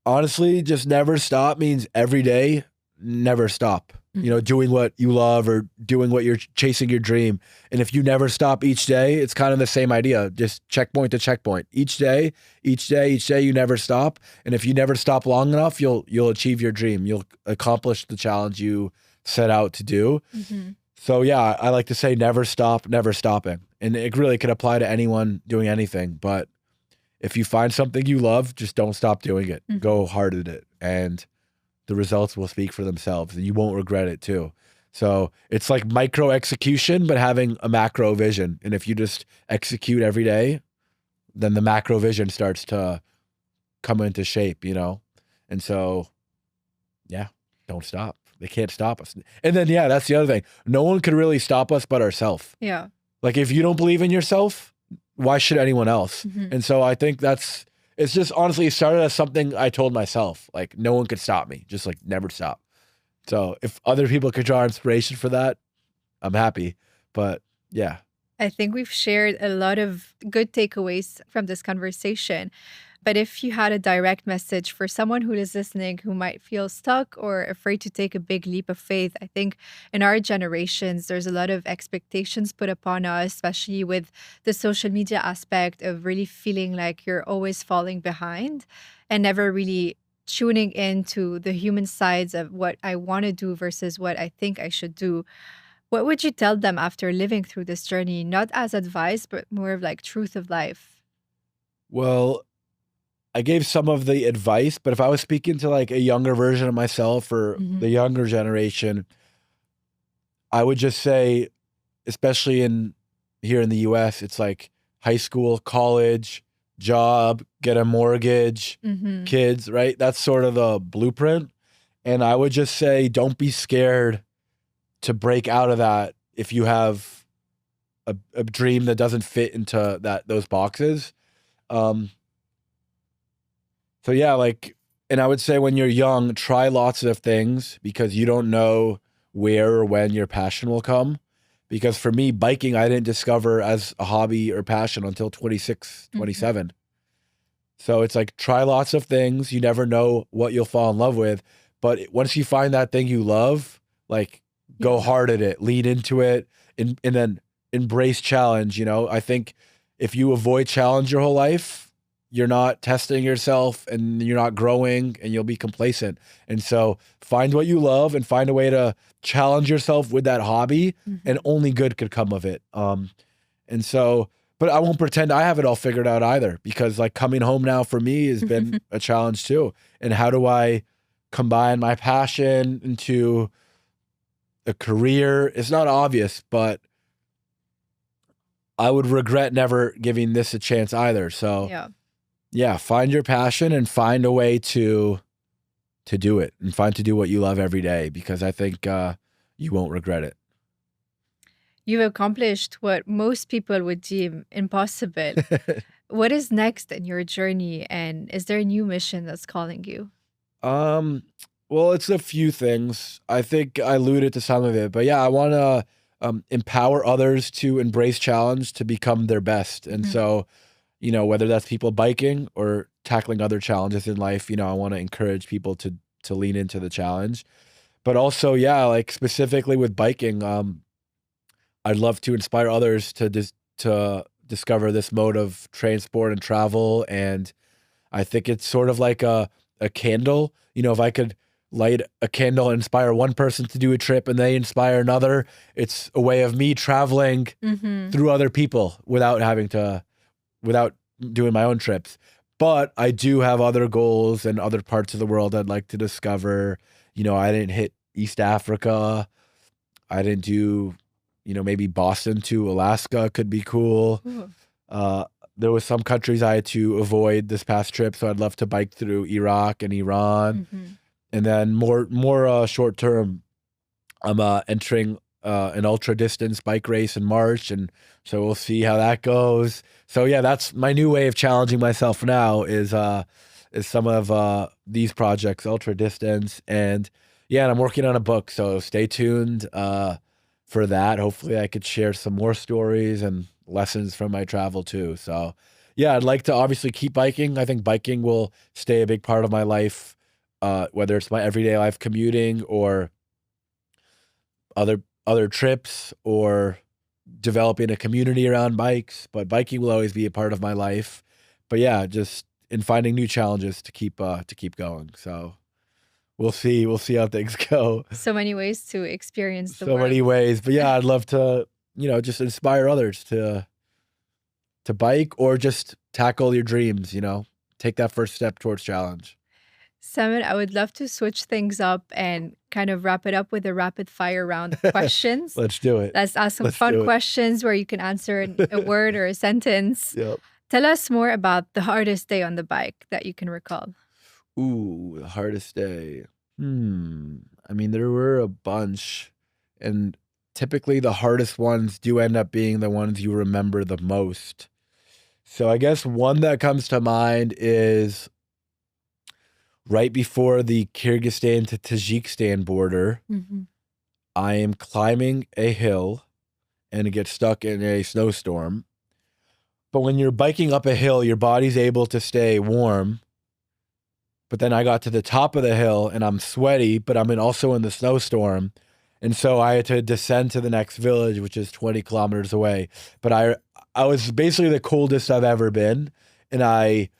honestly, just never stop means every day, never stop. you know, doing what you love or doing what you're chasing your dream. And if you never stop each day, it's kind of the same idea, just checkpoint to checkpoint. Each day, you never stop. And if you never stop long enough, you'll achieve your dream. You'll accomplish the challenge you set out to do. Mm-hmm. So yeah, I like to say never stop, never stopping. And it really could apply to anyone doing anything. But if you find something you love, just don't stop doing it. Mm-hmm. Go hard at it. And the results will speak for themselves and you won't regret it too. So it's like micro execution, but having a macro vision. And if you just execute every day, then the macro vision starts to come into shape, you know? And so, yeah, don't stop. They can't stop us. And then, yeah, that's the other thing. No one could really stop us but ourselves. Yeah. Like if you don't believe in yourself, why should anyone else? Mm-hmm. And so I think it's just honestly, it started as something I told myself, like no one could stop me, just like never stop. So if other people could draw inspiration for that, I'm happy. But yeah. I think we've shared a lot of good takeaways from this conversation. But if you had a direct message for someone who is listening who might feel stuck or afraid to take a big leap of faith, I think in our generations, there's a lot of expectations put upon us, especially with the social media aspect of really feeling like you're always falling behind and never really tuning into the human sides of what I want to do versus what I think I should do. What would you tell them after living through this journey, not as advice, but more of like truth of life? Well, I gave some of the advice, but if I was speaking to like a younger version of myself or Mm-hmm. the younger generation, I would just say, especially here in the US, it's like high school, college, job, get a mortgage, Mm-hmm. kids, right? That's sort of the blueprint. And I would just say, don't be scared to break out of that if you have a dream that doesn't fit into those boxes. So yeah, like, and I would say when you're young, try lots of things because you don't know where or when your passion will come. Because for me, biking, I didn't discover as a hobby or passion until 26, 27. So it's like, try lots of things. You never know what you'll fall in love with. But once you find that thing you love, like go hard at it, lean into it, and then embrace challenge. You know, I think if you avoid challenge your whole life, you're not testing yourself and you're not growing and you'll be complacent. And so find what you love and find a way to challenge yourself with that hobby and only good could come of it. And so, but I won't pretend I have it all figured out either because like coming home now for me has been a challenge too. And how do I combine my passion into a career? It's not obvious, but I would regret never giving this a chance either. So yeah, find your passion and find a way to do it and find to do what you love every day because I think you won't regret it. You've accomplished what most people would deem impossible. What is next in your journey, and is there a new mission that's calling you? Well, it's a few things. I think I alluded to some of it, but yeah, I want to empower others to embrace challenge to become their best. And so, you know, whether that's people biking or tackling other challenges in life, you know, I want to encourage people to lean into the challenge. But also, yeah, like specifically with biking, I'd love to inspire others to discover this mode of transport and travel. And I think it's sort of like a candle. You know, if I could light a candle and inspire one person to do a trip and they inspire another, it's a way of me traveling through other people without doing my own trips. But I do have other goals and other parts of the world I'd like to discover. You know, I didn't hit East Africa. I didn't do, you know, maybe Boston to Alaska could be cool. There was some countries I had to avoid this past trip, so I'd love to bike through Iraq and Iran. And then more short term, I'm entering an ultra distance bike race in March, and so we'll see how that goes. So yeah, that's my new way of challenging myself now is some of these projects, ultra distance, and yeah, and I'm working on a book, so stay tuned for that. Hopefully, I could share some more stories and lessons from my travel too. So yeah, I'd like to obviously keep biking. I think biking will stay a big part of my life, whether it's my everyday life commuting or other trips or developing a community around bikes, but biking will always be a part of my life. But yeah, just in finding new challenges to keep going. So we'll see how things go. So many ways to experience the So world. many ways. But yeah, I'd love to, just inspire others to bike or just tackle your dreams, take that first step towards challenge. Samer, I would love to switch things up and kind of wrap it up with a rapid fire round of questions. Let's do it. Let's ask some Let's fun do it. questions where you can answer a word or a sentence. Yep. Tell us more about the hardest day on the bike that you can recall. Ooh, the hardest day. I mean, there were a bunch, and typically the hardest ones do end up being the ones you remember the most. So I guess one that comes to mind is right before the Kyrgyzstan to Tajikistan border. Mm-hmm. I am climbing a hill and get stuck in a snowstorm. But when you're biking up a hill, your body's able to stay warm. But then I got to the top of the hill and I'm sweaty, but I'm also in the snowstorm. And so I had to descend to the next village, which is 20 kilometers away. But I was basically the coldest I've ever been. And I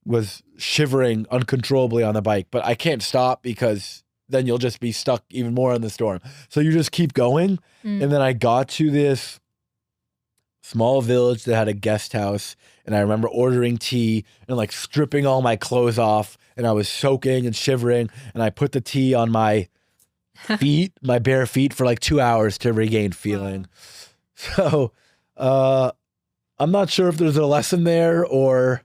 was shivering uncontrollably on the bike, but I can't stop because then you'll just be stuck even more in the storm. So you just keep going. And then I got to this small village that had a guest house, and I remember ordering tea and stripping all my clothes off, and I was soaking and shivering, and I put the tea on my feet, my bare feet, for 2 hours to regain feeling. Wow. So I'm not sure if there's a lesson there or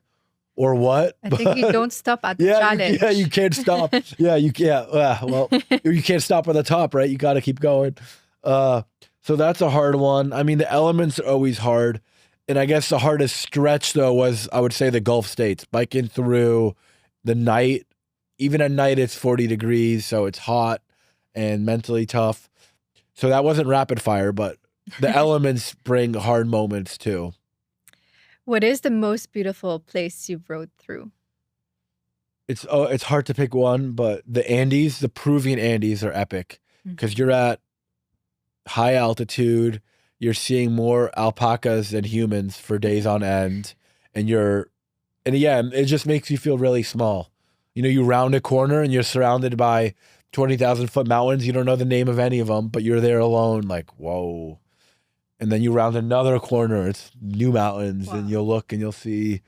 what. I think you don't stop at the challenge. You can't stop. You can't stop at the top, right? You got to keep going. So that's a hard one. I mean, the elements are always hard. And I guess the hardest stretch, though, was, I would say, the Gulf states. Biking through the night. Even at night, it's 40 degrees, so it's hot and mentally tough. So that wasn't rapid fire, but the elements bring hard moments, too. What is the most beautiful place you've rode through? It's hard to pick one, but the Andes, the Peruvian Andes, are epic because you're at high altitude. You're seeing more alpacas than humans for days on end, and it just makes you feel really small. You round a corner and you're surrounded by 20,000-foot mountains. You don't know the name of any of them, but you're there alone. Whoa. And then you round another corner, it's new mountains, and you'll look and you'll see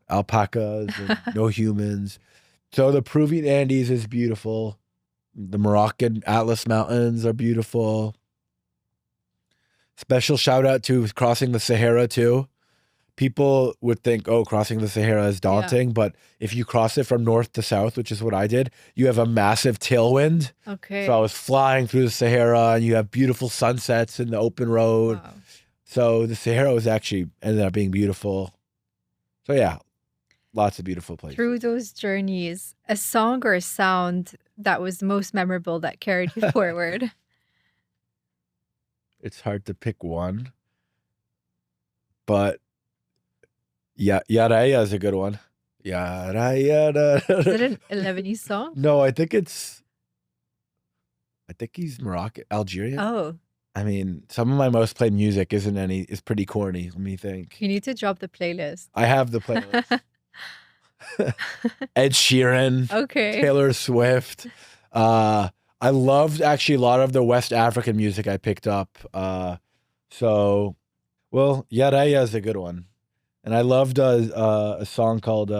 alpacas and no humans. So the Peruvian Andes is beautiful. The Moroccan Atlas Mountains are beautiful. Special shout out to crossing the Sahara too. People would think, crossing the Sahara is daunting, but if you cross it from north to south, which is what I did, you have a massive tailwind. Okay. So I was flying through the Sahara, and you have beautiful sunsets in the open road. Wow. So the Sahara was actually ended up being beautiful. So yeah, lots of beautiful places. Through those journeys, a song or a sound that was most memorable that carried you forward? It's hard to pick one, but Yaraya is a good one. Yaraya. Is it an Lebanese song? No, I think he's Moroccan, Algerian. Oh. I mean, some of my most played music is pretty corny. Let me think. You need to drop the playlist. I have the playlist. Ed Sheeran. Okay. Taylor Swift. I loved actually a lot of the West African music I picked up. Yaraya is a good one. And I loved a song called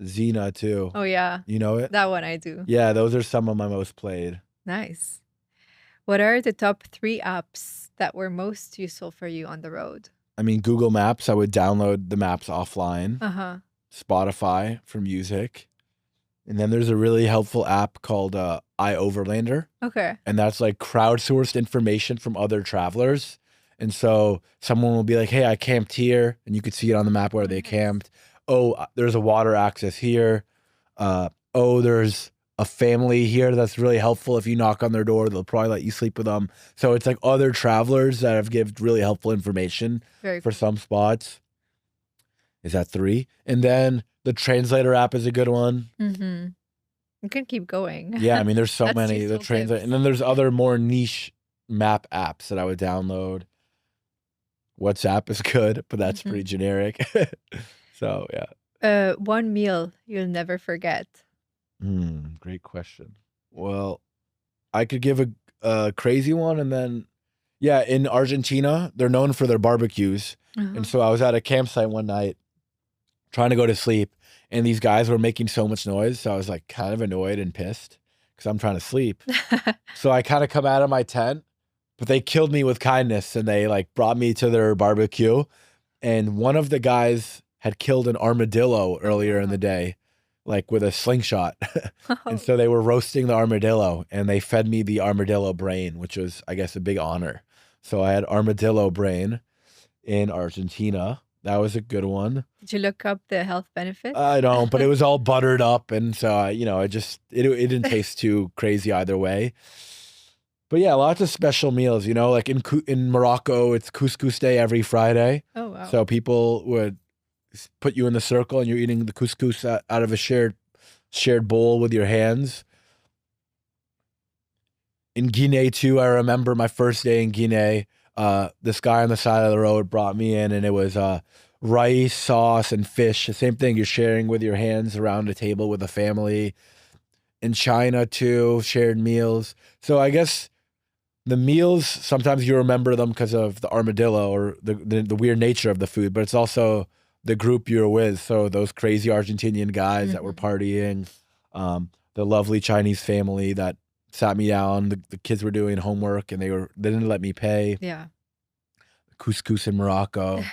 Zina too. Oh, yeah. You know it? That one I do. Yeah, those are some of my most played. Nice. What are the top 3 apps that were most useful for you on the road? I mean, Google Maps, I would download the maps offline. Uh-huh. Spotify for music. And then there's a really helpful app called iOverlander. Okay. And that's crowdsourced information from other travelers. And so someone will be like, hey, I camped here. And you could see it on the map where they camped. Oh, there's a water access here. There's a family here that's really helpful. If you knock on their door, they'll probably let you sleep with them. So it's other travelers that have given really helpful information for some spots. Is that 3? And then the translator app is a good one. Mm-hmm. You can keep going. Yeah, I mean, there's so That's many. The useful trains, tips. and then there's other more niche map apps that I would download. WhatsApp is good, but that's pretty generic. So yeah. One meal you'll never forget. Great question. Well, I could give a crazy one, and then yeah, in Argentina, they're known for their barbecues. And so I was at a campsite one night trying to go to sleep, and these guys were making so much noise. So I was like kind of annoyed and pissed because I'm trying to sleep. So I kind of come out of my tent, but they killed me with kindness, and they like brought me to their barbecue. And one of the guys had killed an armadillo earlier in the day, like with a slingshot. And so they were roasting the armadillo, and they fed me the armadillo brain, which was, I guess, a big honor. So I had armadillo brain in Argentina. That was a good one. Did you look up the health benefits? I don't, but it was all buttered up, and so it didn't taste too crazy either way. But yeah, lots of special meals. Like in Morocco, it's couscous day every Friday. Oh, wow. So people would put you in the circle, and you're eating the couscous out of a shared bowl with your hands. In Guinea too, I remember my first day in Guinea. This guy on the side of the road brought me in, and it was rice, sauce, and fish. The same thing you're sharing with your hands around a table with a family. In China too, shared meals. So I guess the meals, sometimes you remember them because of the armadillo or the weird nature of the food, but it's also the group you're with. So those crazy Argentinian guys that were partying, the lovely Chinese family that sat me down. The kids were doing homework, and they didn't let me pay. Yeah. Couscous in Morocco.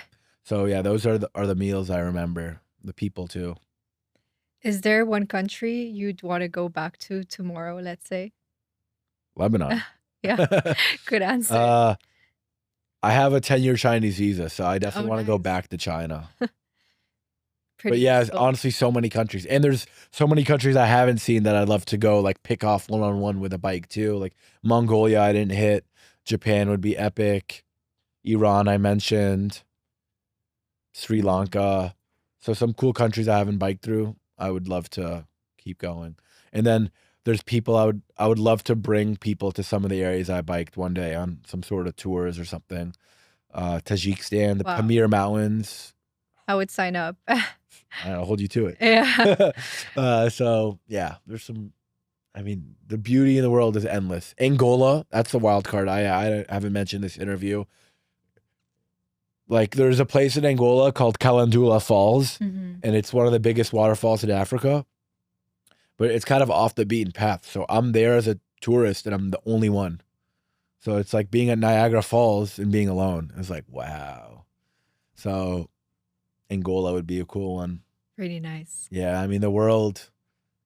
So yeah, those are the meals I remember. The people too. Is there one country you'd want to go back to tomorrow, let's say? Lebanon. Yeah, good answer. I have a 10-year Chinese visa, so I definitely want to go nice. back to China. Pretty But yeah, useful. honestly, so many countries. And there's so many countries I haven't seen that I'd love to go, like pick off one-on-one with a bike too. Like Mongolia, I didn't hit. Japan would be epic. Iran, I mentioned. Sri Lanka. So some cool countries I haven't biked through. I would love to keep going. And then there's people I would love to bring people to some of the areas I biked one day on some sort of tours or something. Tajikistan, the Wow. Pamir Mountains. I would sign up. I'll hold you to it. Yeah. So yeah, there's some. I mean, the beauty in the world is endless. Angola, that's the wild card. I haven't mentioned this interview. Like, there's a place in Angola called Calandula Falls, and it's one of the biggest waterfalls in Africa. But it's kind of off the beaten path. So I'm there as a tourist, and I'm the only one. So it's like being at Niagara Falls and being alone. It's like, wow. So Angola would be a cool one. Pretty nice. Yeah, I mean, the world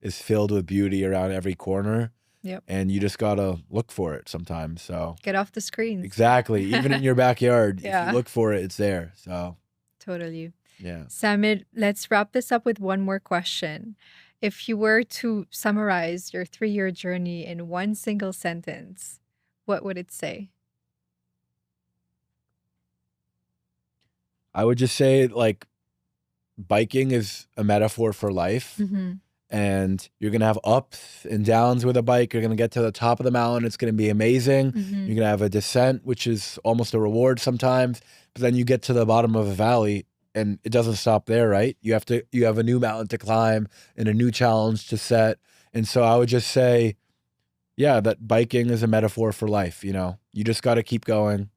is filled with beauty around every corner. Yep. And you just gotta look for it sometimes. So Get off the screens. exactly. Even in your backyard, if Yeah. you look for it, it's there. So Totally. yeah. Samer, let's wrap this up with one more question. If you were to summarize your 3-year journey in one single sentence, what would it say? I would just say, like, biking is a metaphor for life. And you're going to have ups and downs with a bike. You're going to get to the top of the mountain. It's going to be amazing. You're going to have a descent, which is almost a reward sometimes. But then you get to the bottom of a valley, and it doesn't stop there, right? You have a new mountain to climb and a new challenge to set. And so I would just say, yeah, that biking is a metaphor for life. You just got to keep going.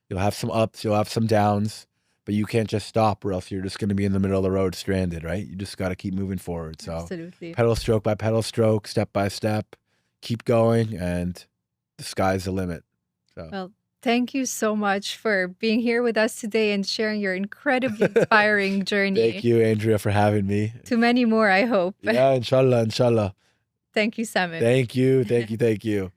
You'll have some ups, you'll have some downs. But you can't just stop, or else you're just going to be in the middle of the road stranded, right? You just got to keep moving forward. So Absolutely. pedal stroke by pedal stroke, step by step, keep going, and the sky's the limit. So Well, thank you so much for being here with us today and sharing your incredibly inspiring journey. thank you, Andrea, for having me. To many more, I hope. Yeah, inshallah, inshallah. Thank you, Samer. Thank you, thank you, thank you.